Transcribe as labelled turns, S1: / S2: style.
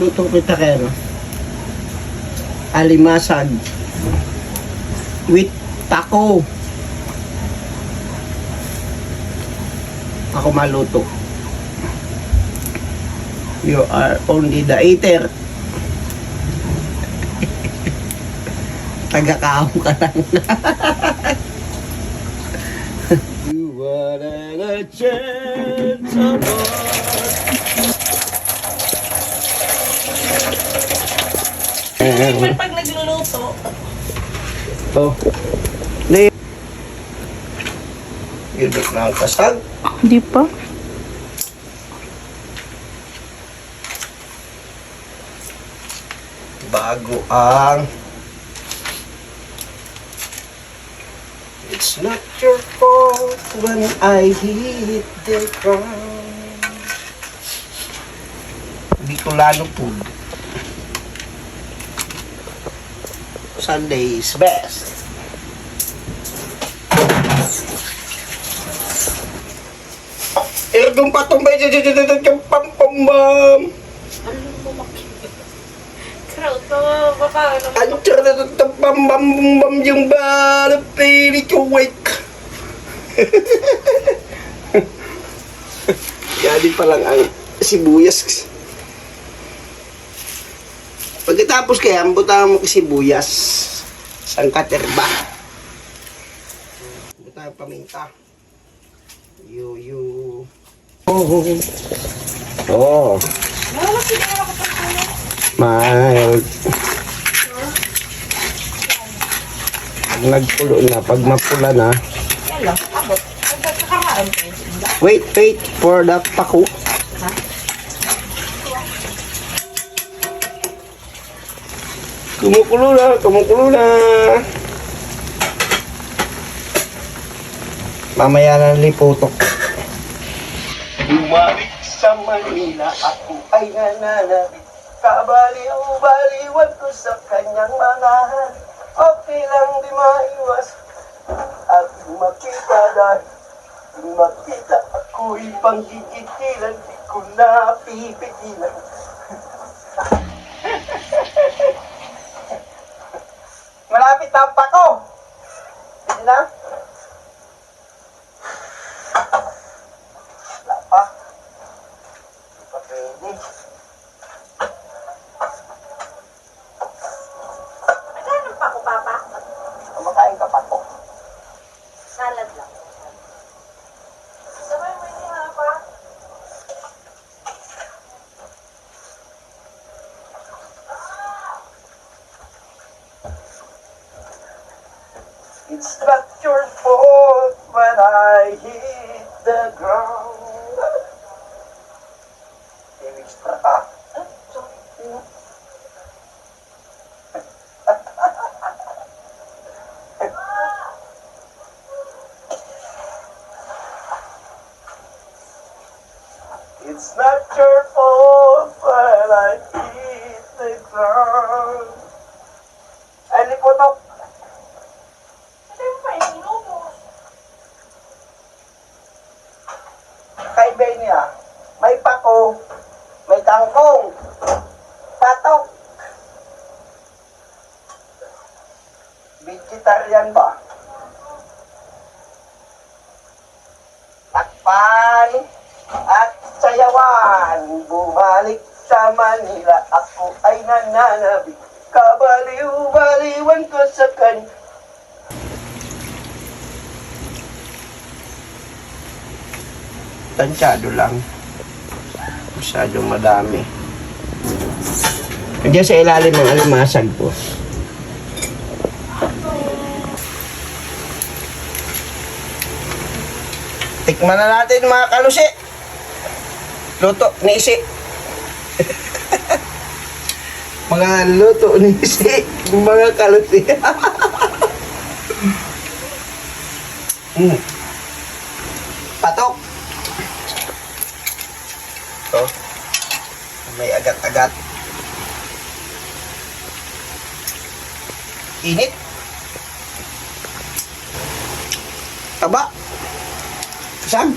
S1: Luto kita kayo, no? Alimasag with taco. Ako maluto. You are only the eater. Taga-kaho ka lang. You wanted a chance of
S2: Hindi pag nagluluto.
S1: oh. Yun na ang kasag.
S2: Hindi pa.
S1: Bago ang it's not your fault when I hit the ground. Bicolano food. Sunday is best. Ergong patumbay pam-pam-bam.
S2: Ano mo makikita? Crowd pa, paano mo?
S1: Ancar na pam-pam-bam yung balap pili ko wake. Yan pa lang ang sibuyas. Pagkatapos kaya, ambutan mo kasi sibuyas. Sangkaterba. Ambutan paminta. Yo. Oh. Mild. Nagpulo na. Pag mapula na.
S2: Yan lang, abot. Nagkakaroon kayo.
S1: Wait for the taco. Kumukulo na. Mamaya na liputok. Bumalik sa Manila, ako ay nananabik. Kabaliw-baliwan ko sa kanyang mga han. Okay lang di maiwas at makita dahil kung makita ako'y panggigitilan, di ko na pipigilan. Malapit na ang pako. Hindi na? Wala pa. Hindi pa pwede.
S2: Naghanap pa ako, Papa.
S1: Kumakain ka pa ko.
S2: Salad lang. Sabay mo yung mga pa.
S1: It's not your fault when I hit the ground. Extra ka. It's not your fault when I hit the ground. Ay, lipotok.
S2: Hindi mo pa inulubos.
S1: Kaibay niya, may pako, may kangkong, patok. Vegetarian ba? Takpan at sayawan, bumalik sa Manila, ako ay nananabik. Kabaliw-baliwan ko sa kanya. Tansyado lang. Masyadong madami. Andiyan sa ilalim ng alimasag po. Tikman na natin mga kalusi. Luto ni Isi. Mga luto ni Isi. Mga kalusi. Patok. Ito. May agat-agat. Init. Taba. Saan?